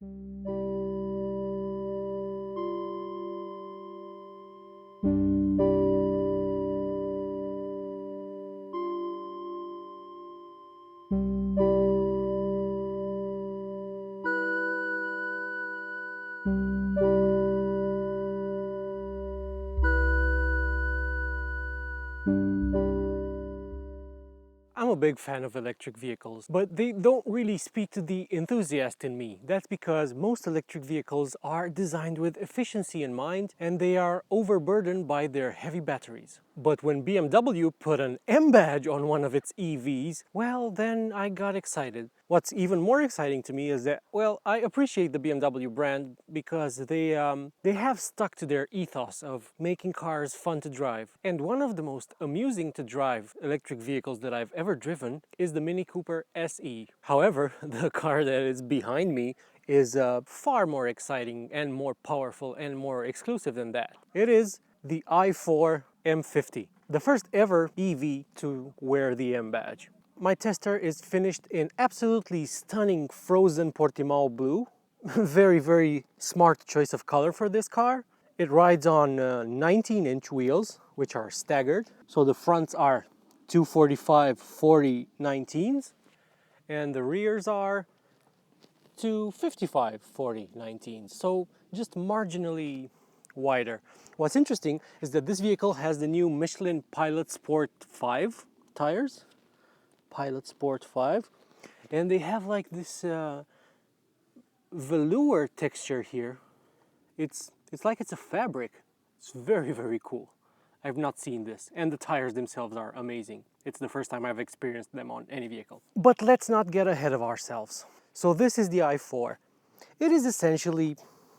I'm a big fan of electric vehicles, but they don't really speak to the enthusiast in me. That's because most electric vehicles are designed with efficiency in mind and they are overburdened by their heavy batteries. But when BMW put an M badge on one of its EVs, well, then I got excited. What's even more exciting to me is that, well, I appreciate the BMW brand because they have stuck to their ethos of making cars fun to drive. And one of the most amusing to drive electric vehicles that I've ever driven is the Mini Cooper SE. However, the car that is behind me is far more exciting and more powerful and more exclusive than that. It is the i4 M50, the first ever EV to wear the M badge. My tester is finished in absolutely stunning frozen Portimao blue. Very smart choice of color for this car. It rides on 19-inch wheels, which are staggered. So the fronts are 245/40 19s, and the rears are 255/40 19s. So just marginally wider. What's interesting is that this vehicle has the new Michelin Pilot Sport 5 tires. Pilot Sport 5, and they have like this velour texture here. It's like it's a fabric. It's very cool. I've not seen this, and the tires themselves are amazing. It's the first time I've experienced them on any vehicle. But let's not get ahead of ourselves. So this is the i4. It is essentially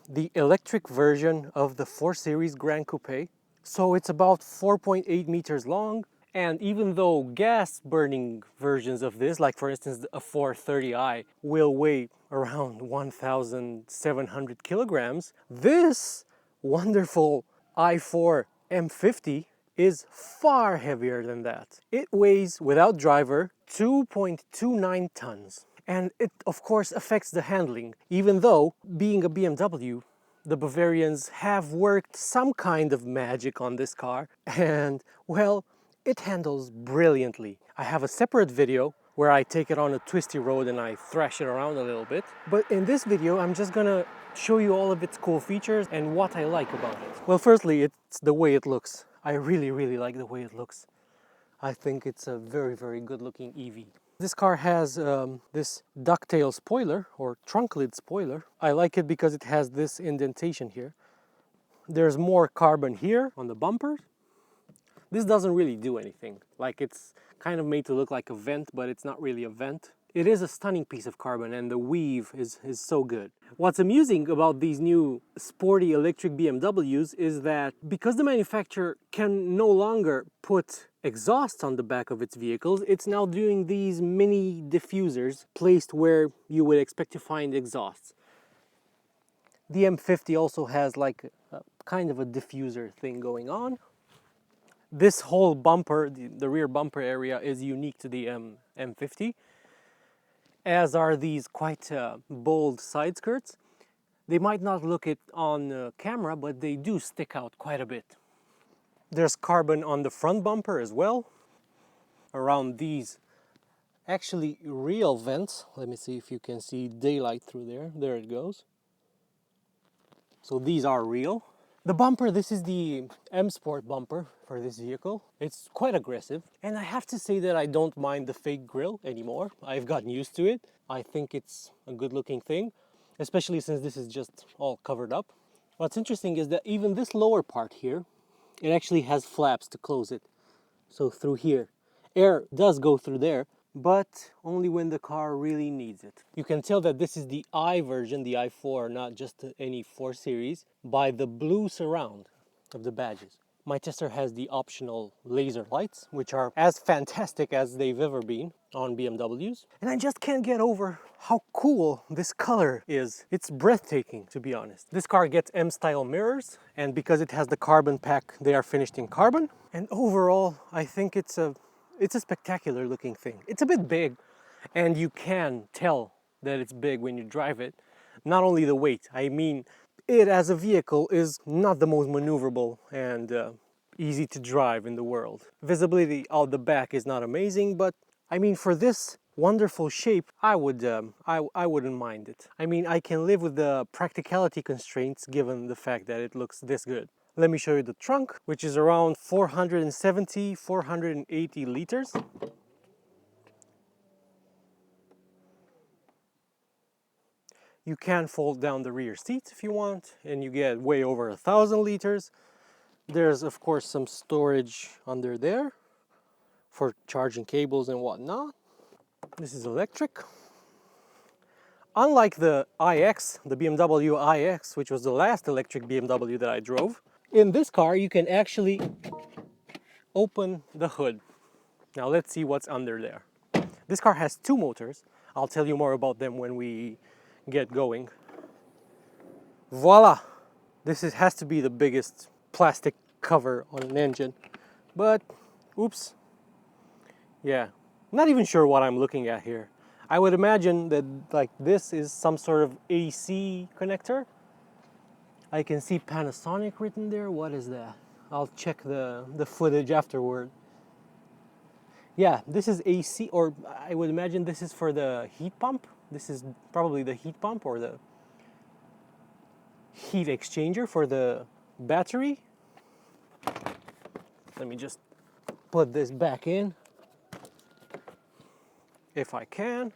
the electric version of the 4 Series Grand Coupe. So it's about 4.8 meters long. And even though gas burning versions of this, like for instance a 430i, will weigh around 1,700 kilograms, this wonderful i4 M50 is far heavier than that. It weighs, without driver, 2.29 tons. And it of course affects the handling, even though, being a BMW, the Bavarians have worked some kind of magic on this car, and well, it handles brilliantly. I have a separate video where I take it on a twisty road and I thrash it around a little bit. But in this video, I'm just gonna show you all of its cool features and what I like about it. Well, firstly, it's the way it looks. I really like the way it looks. I think it's a very good looking EV. This car has this ducktail spoiler or trunk lid spoiler. I like it because it has this indentation here. There's more carbon here on the bumpers. This doesn't really do anything. Like, it's kind of made to look like a vent, but it's not really a vent. It is a stunning piece of carbon and the weave is so good. What's amusing about these new sporty electric BMWs is that because the manufacturer can no longer put exhaust on the back of its vehicles, it's now doing these mini diffusers placed where you would expect to find exhausts. The M50 also has like a kind of a diffuser thing going on. This whole bumper, the rear bumper area, is unique to the M50, as are these quite bold side skirts. They might not look it on camera, but they do stick out quite a bit. There's carbon on the front bumper as well, around these actually real vents. Let me see if you can see daylight through there. There it goes. So these are real. The bumper, this is the M Sport bumper for this vehicle. It's quite aggressive, and I have to say that I don't mind the fake grille anymore. I've gotten used to it. I think it's a good looking thing, especially since this is just all covered up. What's interesting is that even this lower part here, it actually has flaps to close it. So through here, air does go through there, but only when the car really needs it. You can tell that this is the I version, the i4, not just any 4 Series, by the blue surround of the badges. My tester has the optional laser lights, which are as fantastic as they've ever been on BMWs. And I just can't get over how cool this color is. It's breathtaking, to be honest. This car gets M-style mirrors, and because it has the carbon pack, they are finished in carbon. And overall, I think it's a spectacular looking thing. It's a bit big, and you can tell that it's big when you drive it, Not only the weight, I mean, it as a vehicle is not the most maneuverable and easy to drive in the world. Visibility out the back is not amazing, but I mean, for this wonderful shape, I wouldn't mind it. I mean, I can live with the practicality constraints given the fact that it looks this good. Let me show you the trunk, which is around 470, 480 liters. You can fold down the rear seats if you want, and you get way over 1,000 liters. There's of course some storage under there for charging cables and whatnot. This is electric. Unlike the iX, the BMW iX, which was the last electric BMW that I drove, in this car you can actually open the hood. Now let's see what's under there. This car has two motors. I'll tell you more about them when we get going. Voila! Has to be the biggest plastic cover on an engine. But, oops. Yeah, not even sure what I'm looking at here. I would imagine that like this is some sort of AC connector. I can see Panasonic written there. What is that? I'll check the footage afterward. Yeah, this is AC, or I would imagine this is for the heat pump. This is probably the heat pump or the heat exchanger for the battery. Let me just put this back in, if I can.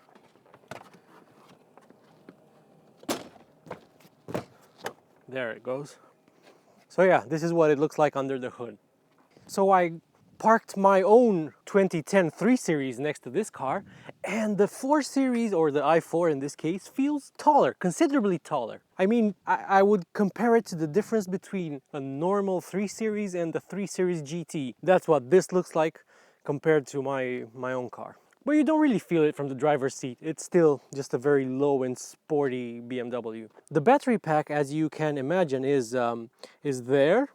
There it goes. So yeah, this is what it looks like under the hood. So I parked my own 2010 3 Series next to this car, and the 4 Series, or the i4 in this case, feels taller, considerably taller. I mean, I would compare it to the difference between a normal 3 Series and the 3 Series GT. That's what this looks like compared to my own car. But you don't really feel it from the driver's seat. It's still just a very low and sporty BMW. The battery pack, as you can imagine, is there,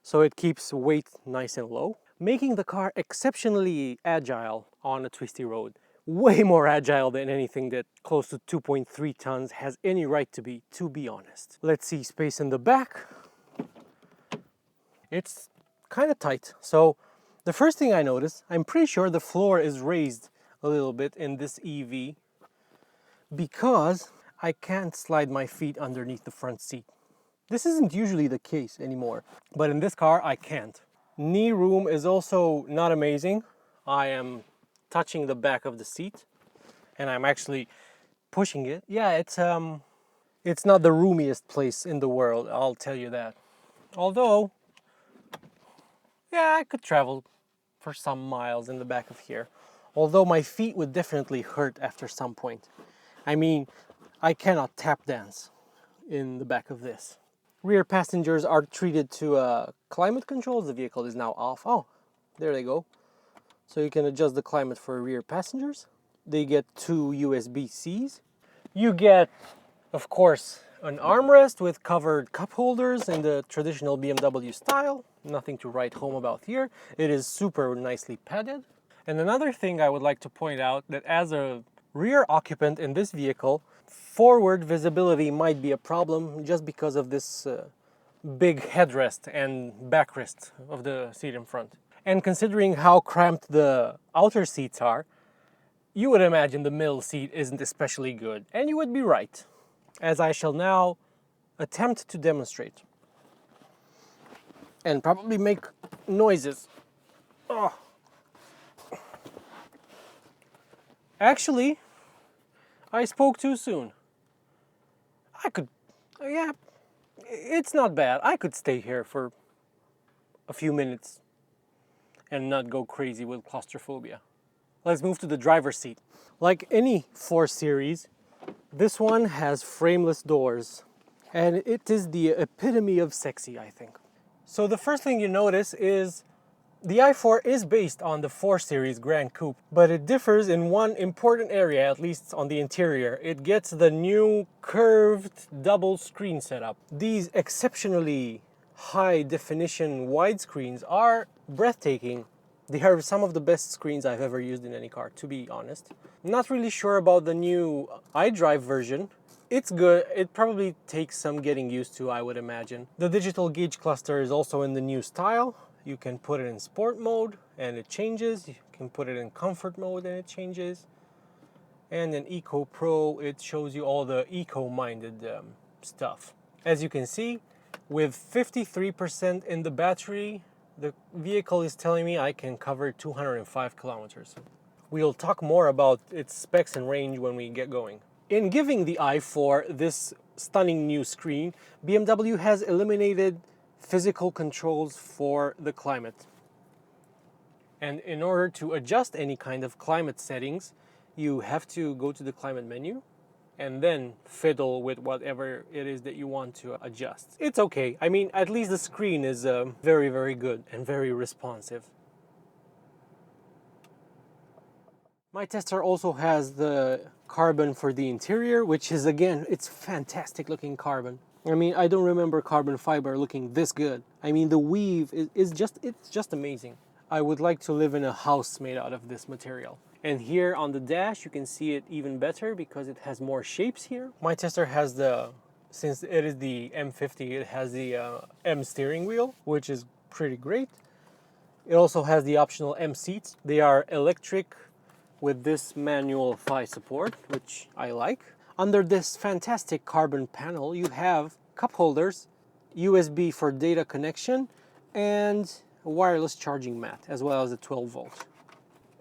so it keeps weight nice and low, making the car exceptionally agile on a twisty road. Way more agile than anything that close to 2.3 tons has any right to be honest. Let's see space in the back. It's kind of tight. So the first thing I noticed, I'm pretty sure the floor is raised a little bit in this EV because I can't slide my feet underneath the front seat. This isn't usually the case anymore, but in this car I can't. Knee room is also not amazing. I am touching the back of the seat and I'm actually pushing it. Yeah, it's not the roomiest place in the world, I'll tell you that. Although, yeah, I could travel for some miles in the back of here. Although my feet would definitely hurt after some point. I mean, I cannot tap dance in the back of this. Rear passengers are treated to climate controls. The vehicle is now off. Oh, there they go. So you can adjust the climate for rear passengers. They get 2 USB-Cs. You get, of course, an armrest with covered cup holders in the traditional BMW style. Nothing to write home about here. It is super nicely padded. And another thing I would like to point out, that as a rear occupant in this vehicle, forward visibility might be a problem just because of this big headrest and backrest of the seat in front. And considering how cramped the outer seats are, you would imagine the middle seat isn't especially good. And you would be right, as I shall now attempt to demonstrate. And probably make noises. Oh. Actually, I spoke too soon. Yeah, it's not bad. I could stay here for a few minutes and not go crazy with claustrophobia. Let's move to the driver's seat. Like any 4 Series, this one has frameless doors, and it is the epitome of sexy, I think. So the first thing you notice is the i4 is based on the 4 Series Grand Coupe, but it differs in one important area, at least on the interior. It gets the new curved double screen setup. These exceptionally high definition widescreens are breathtaking. They are some of the best screens I've ever used in any car, to be honest. Not really sure about the new iDrive version, It's good. It probably takes some getting used to, I would imagine. The digital gauge cluster is also in the new style. You can put it in sport mode and it changes. You can put it in comfort mode and it changes. And in Eco Pro, it shows you all the eco-minded stuff. As you can see, with 53% in the battery, the vehicle is telling me I can cover 205 kilometers. We'll talk more about its specs and range when we get going. In giving the i4 this stunning new screen, BMW has eliminated physical controls for the climate. And in order to adjust any kind of climate settings, you have to go to the climate menu and then fiddle with whatever it is that you want to adjust. It's okay. I mean, at least the screen is very, very good and very responsive. My tester also has the carbon for the interior, which is, again, it's fantastic looking carbon. I mean, I don't remember carbon fiber looking this good. I mean, the weave is just amazing. I would like to live in a house made out of this material. And here on the dash, you can see it even better because it has more shapes here. My tester has since it is the M50, it has the M steering wheel, which is pretty great. It also has the optional M seats. They are electric with this manual thigh support, which I like. Under this fantastic carbon panel, you have cup holders, USB for data connection, and a wireless charging mat, as well as a 12 volt.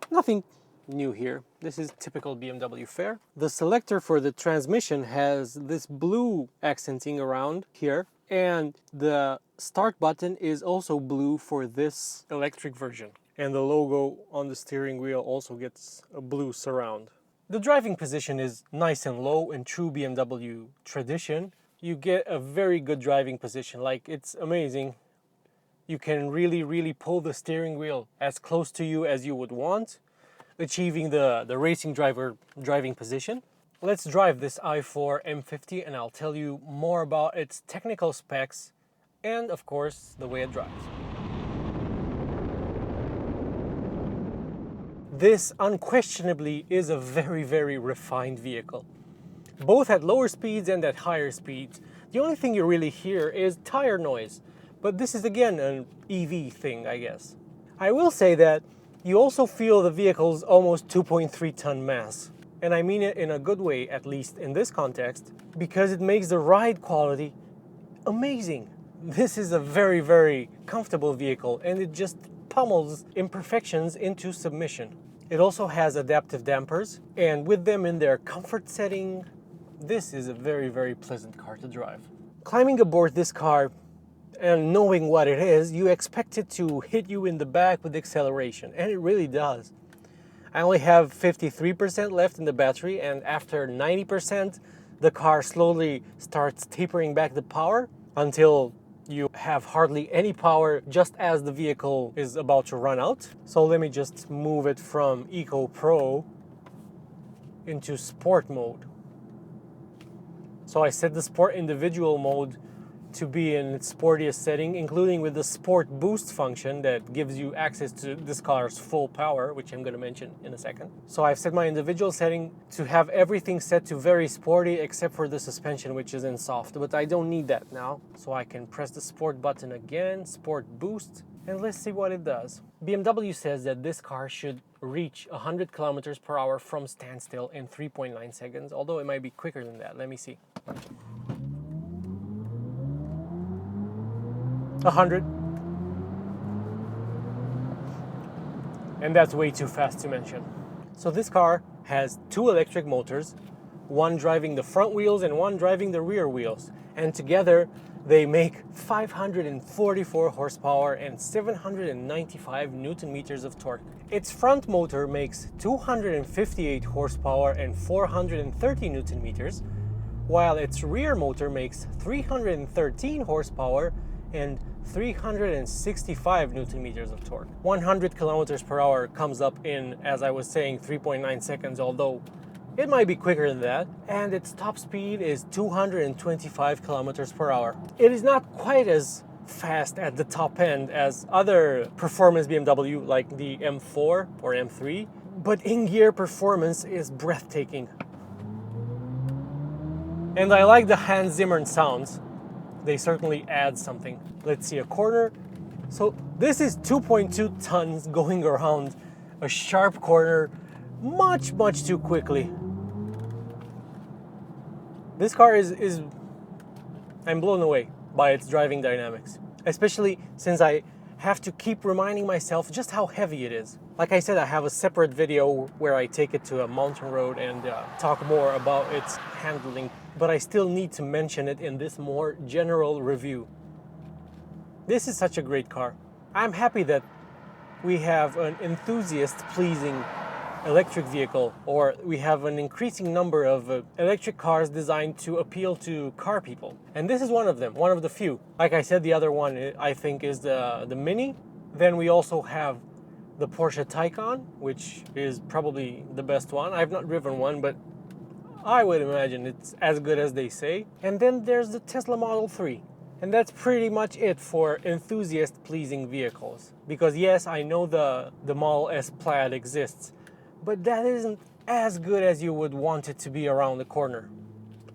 Nothing new here. This is typical BMW fare. The selector for the transmission has this blue accenting around here, and the start button is also blue for this electric version. And the logo on the steering wheel also gets a blue surround. The driving position is nice and low in true BMW tradition. You get a very good driving position, like it's amazing. You can really pull the steering wheel as close to you as you would want, achieving the racing driver driving position. Let's drive this i4 M50 and I'll tell you more about its technical specs and, of course, the way it drives. This unquestionably is a very refined vehicle, both at lower speeds and at higher speeds. The only thing you really hear is tire noise, but this is again an EV thing, I guess. I will say that you also feel the vehicle's almost 2.3 ton mass, and I mean it in a good way, at least in this context, because it makes the ride quality amazing. This is a very comfortable vehicle, and it just pummels imperfections into submission. It also has adaptive dampers, and with them in their comfort setting, this is a very pleasant car to drive. Climbing aboard this car and knowing what it is, you expect it to hit you in the back with acceleration, and it really does. I only have 53% left in the battery, and after 90%, the car slowly starts tapering back the power until you have hardly any power just as the vehicle is about to run out. So let me just move it from Eco Pro into Sport mode. So I set the Sport individual mode to be in its sportiest setting, including with the Sport Boost function that gives you access to this car's full power, which I'm going to mention in a second. So I've set my individual setting to have everything set to very sporty except for the suspension, which is in soft, but I don't need that now. So I can press the Sport button again, Sport Boost, and let's see what it does. BMW says that this car should reach 100 kilometers per hour from standstill in 3.9 seconds, although it might be quicker than that. Let me see. 100. And that's way too fast to mention. So this car has two electric motors, one driving the front wheels and one driving the rear wheels. And together they make 544 horsepower and 795 Newton meters of torque. Its front motor makes 258 horsepower and 430 Newton meters, while its rear motor makes 313 horsepower and 365 Newton meters of torque. 100 kilometers per hour comes up in, as I was saying, 3.9 seconds, although it might be quicker than that. And its top speed is 225 kilometers per hour. It is not quite as fast at the top end as other performance BMW like the M4 or M3, but in-gear performance is breathtaking. And I like the Hans Zimmer sounds. They certainly add something. Let's see a corner. So this is 2.2 tons going around a sharp corner much too quickly. This car is I'm blown away by its driving dynamics, especially since I have to keep reminding myself just how heavy it is. Like I said, I have a separate video where I take it to a mountain road and talk more about its handling, but I still need to mention it in this more general review. This is such a great car. I'm happy that we have an enthusiast-pleasing electric vehicle, or we have an increasing number of electric cars designed to appeal to car people. And this is one of them, one of the few. Like I said, the other one I think is the Mini. Then we also have the Porsche Taycan, which is probably the best one. I've not driven one, but I would imagine it's as good as they say. And then there's the Tesla Model 3. And that's pretty much it for enthusiast-pleasing vehicles. Because yes, I know the Model S Plaid exists, but that isn't as good as you would want it to be around the corner,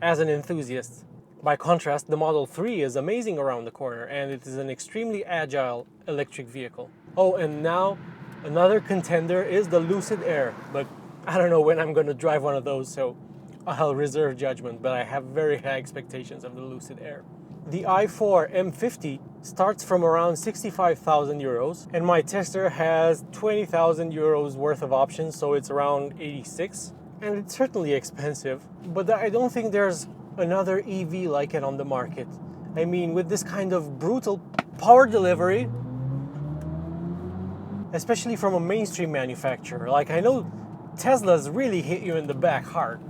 as an enthusiast. By contrast, the Model 3 is amazing around the corner, and it is an extremely agile electric vehicle. Oh, and now another contender is the Lucid Air, but I don't know when I'm going to drive one of those, so I'll reserve judgment, but I have very high expectations of the Lucid Air. The i4 M50 starts from around 65,000 euros, and my tester has 20,000 euros worth of options, so it's around 86. And it's certainly expensive, but I don't think there's another EV like it on the market. I mean, with this kind of brutal power delivery, especially from a mainstream manufacturer. Like, I know Tesla's really hit you in the back hard,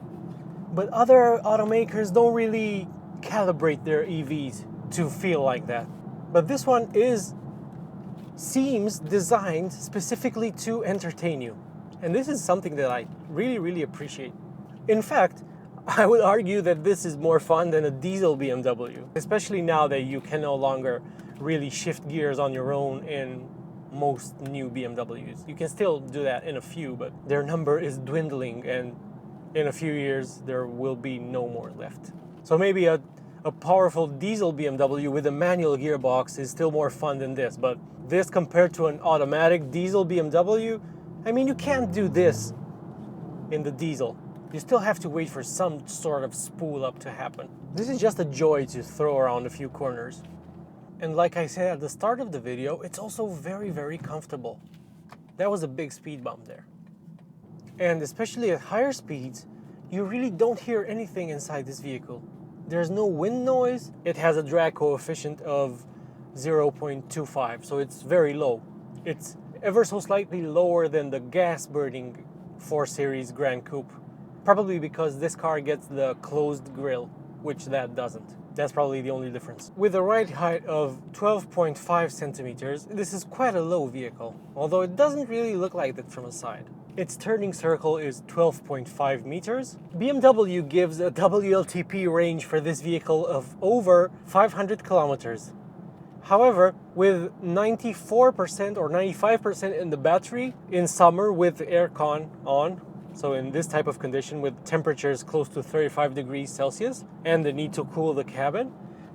but other automakers don't really calibrate their EVs to feel like that. But this one seems designed specifically to entertain you. And this is something that I really appreciate. In fact, I would argue that this is more fun than a diesel BMW, especially now that you can no longer really shift gears on your own in most new BMWs. You can still do that in a few, but their number is dwindling, and in a few years there will be no more left. So maybe a powerful diesel BMW with a manual gearbox is still more fun than this, but this compared to an automatic diesel BMW, I mean, you can't do this in the diesel. You still have to wait for some sort of spool up to happen. This is just a joy to throw around a few corners. And like I said at the start of the video, it's also very comfortable. That was a big speed bump there. And especially at higher speeds, you really don't hear anything inside this vehicle. There's no wind noise. It has a drag coefficient of 0.25, so it's very low. It's ever so slightly lower than the gas-burning 4 Series Grand Coupe. Probably because this car gets the closed grille, which that doesn't. That's probably the only difference. With a ride height of 12.5 centimeters, this is quite a low vehicle, although it doesn't really look like that from the side. Its turning circle is 12.5 meters. BMW gives a WLTP range for this vehicle of over 500 kilometers. However, with 94% or 95% in the battery, in summer with the aircon on, so in this type of condition with temperatures close to 35 degrees Celsius and the need to cool the cabin,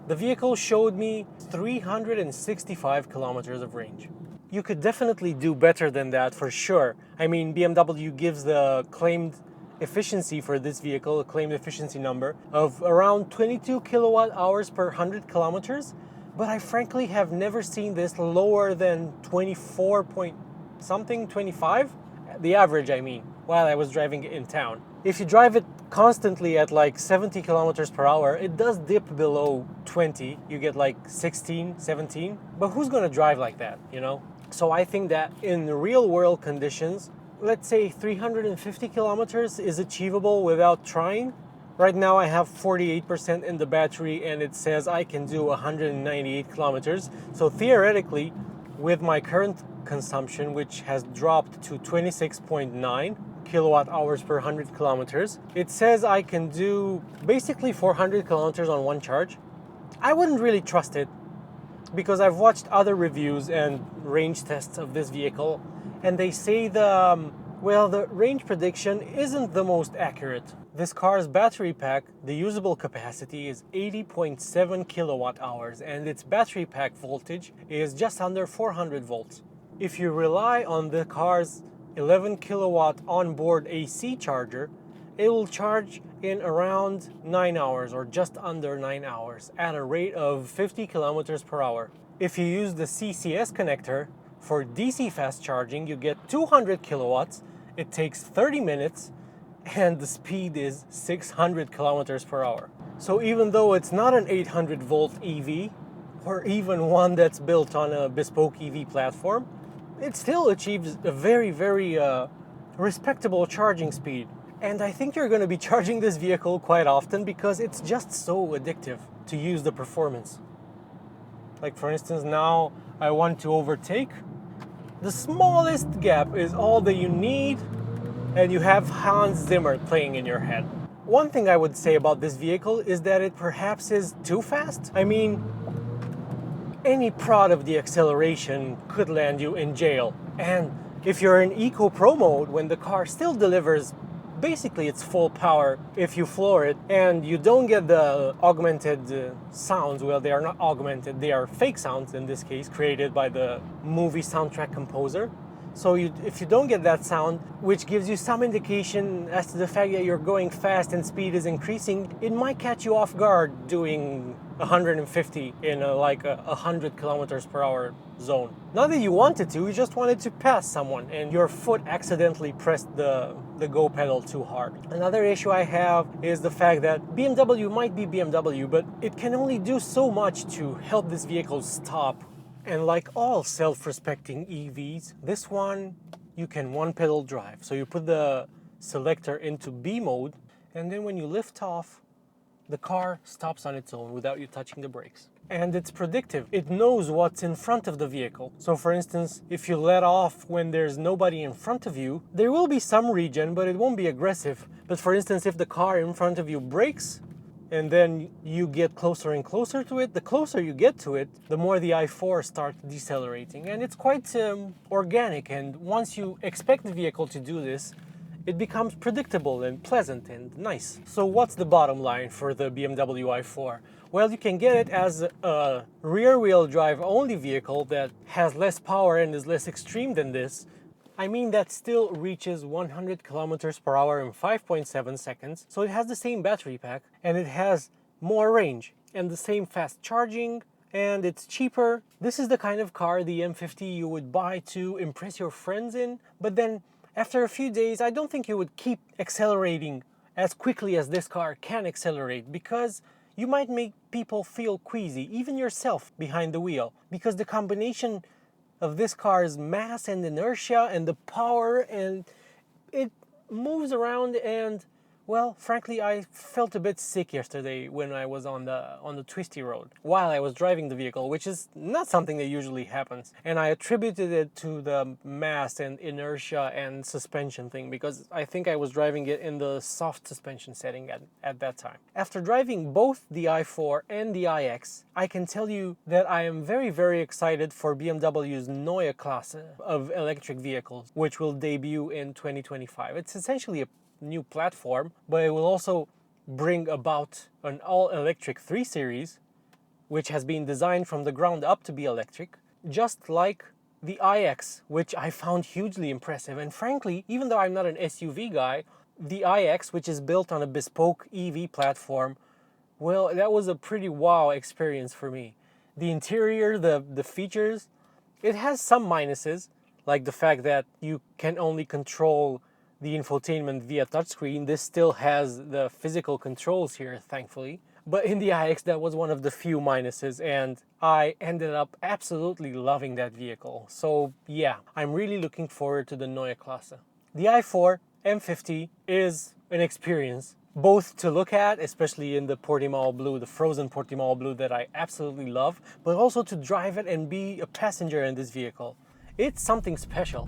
the vehicle showed me 365 kilometers of range. You could definitely do better than that for sure. I mean, BMW gives the claimed efficiency for this vehicle, a claimed efficiency number of around 22 kilowatt hours per 100 kilometers, but I frankly have never seen this lower than 24 point something, 25? The average, I mean, while I was driving it in town. If you drive it constantly at like 70 kilometers per hour, it does dip below 20. You get like 16, 17. But who's gonna drive like that, you know? So I think that in real world conditions, let's say 350 kilometers is achievable without trying. Right now I have 48% in the battery and it says I can do 198 kilometers. So theoretically, with my current consumption, which has dropped to 26.9 kilowatt hours per 100 kilometers, it says I can do basically 400 kilometers on one charge. I wouldn't really trust it because I've watched other reviews and range tests of this vehicle, and they say the range prediction isn't the most accurate. This car's battery pack, the usable capacity is 80.7 kilowatt hours, and its battery pack voltage is just under 400 volts. If you rely on the car's 11 kilowatt onboard AC charger, it will charge in around 9 hours or just under 9 hours at a rate of 50 kilometers per hour. If you use the CCS connector for DC fast charging, you get 200 kilowatts, it takes 30 minutes, and the speed is 600 kilometers per hour. So even though it's not an 800 volt EV, or even one that's built on a bespoke EV platform, it still achieves a very respectable charging speed. And I think you're going to be charging this vehicle quite often because it's just so addictive to use the performance. Like for instance, now I want to overtake. The smallest gap is all that you need, and you have Hans Zimmer playing in your head. One thing I would say about this vehicle is that it perhaps is too fast. I mean, any prod of the acceleration could land you in jail. And if you're in Eco Pro mode, when the car still delivers basically its full power if you floor it, and you don't get the augmented sounds, well, they are not augmented, they are fake sounds in this case, created by the movie soundtrack composer. So if you don't get that sound, which gives you some indication as to the fact that you're going fast and speed is increasing, it might catch you off guard doing 150 in a 100 kilometers per hour zone. Not that you wanted to, you just wanted to pass someone and your foot accidentally pressed the go pedal too hard. Another issue I have is the fact that BMW might be BMW, but it can only do so much to help this vehicle stop. And like all self-respecting EVs, this one you can one pedal drive. So you put the selector into B mode, and then when you lift off, the car stops on its own without you touching the brakes. And it's predictive. It knows what's in front of the vehicle. So for instance, if you let off when there's nobody in front of you, there will be some regen, but it won't be aggressive. But for instance, if the car in front of you brakes, and then you get closer and closer to it, the closer you get to it, the more the i4 starts decelerating. And it's quite organic, and once you expect the vehicle to do this, it becomes predictable and pleasant and nice. So what's the bottom line for the BMW i4? Well, you can get it as a rear-wheel drive only vehicle that has less power and is less extreme than this. I mean, that still reaches 100 kilometers per hour in 5.7 seconds, so it has the same battery pack, and it has more range, and the same fast charging, and it's cheaper. This is the kind of car, the M50, you would buy to impress your friends in, but then after a few days, I don't think you would keep accelerating as quickly as this car can accelerate, because you might make people feel queasy, even yourself behind the wheel, because the combination of this car's mass and inertia and the power, and it moves around, and well, frankly, I felt a bit sick yesterday when I was on the twisty road while I was driving the vehicle, which is not something that usually happens. And I attributed it to the mass and inertia and suspension thing, because I think I was driving it in the soft suspension setting at that time. After driving both the i4 and the iX, I can tell you that I am very excited for BMW's Neue Klasse of electric vehicles, which will debut in 2025. It's essentially a new platform, but it will also bring about an all-electric 3 Series, which has been designed from the ground up to be electric, just like the iX, which I found hugely impressive. And frankly, even though I'm not an SUV guy, the iX, which is built on a bespoke EV platform, well, that was a pretty wow experience for me. The interior, the features, it has some minuses, like the fact that you can only control the infotainment via touchscreen. This still has the physical controls here, thankfully. But in the iX, that was one of the few minuses, and I ended up absolutely loving that vehicle. So yeah, I'm really looking forward to the Neue Klasse. The i4 M50 is an experience, both to look at, especially in the Portimao blue, the frozen Portimao blue that I absolutely love, but also to drive it and be a passenger in this vehicle. It's something special.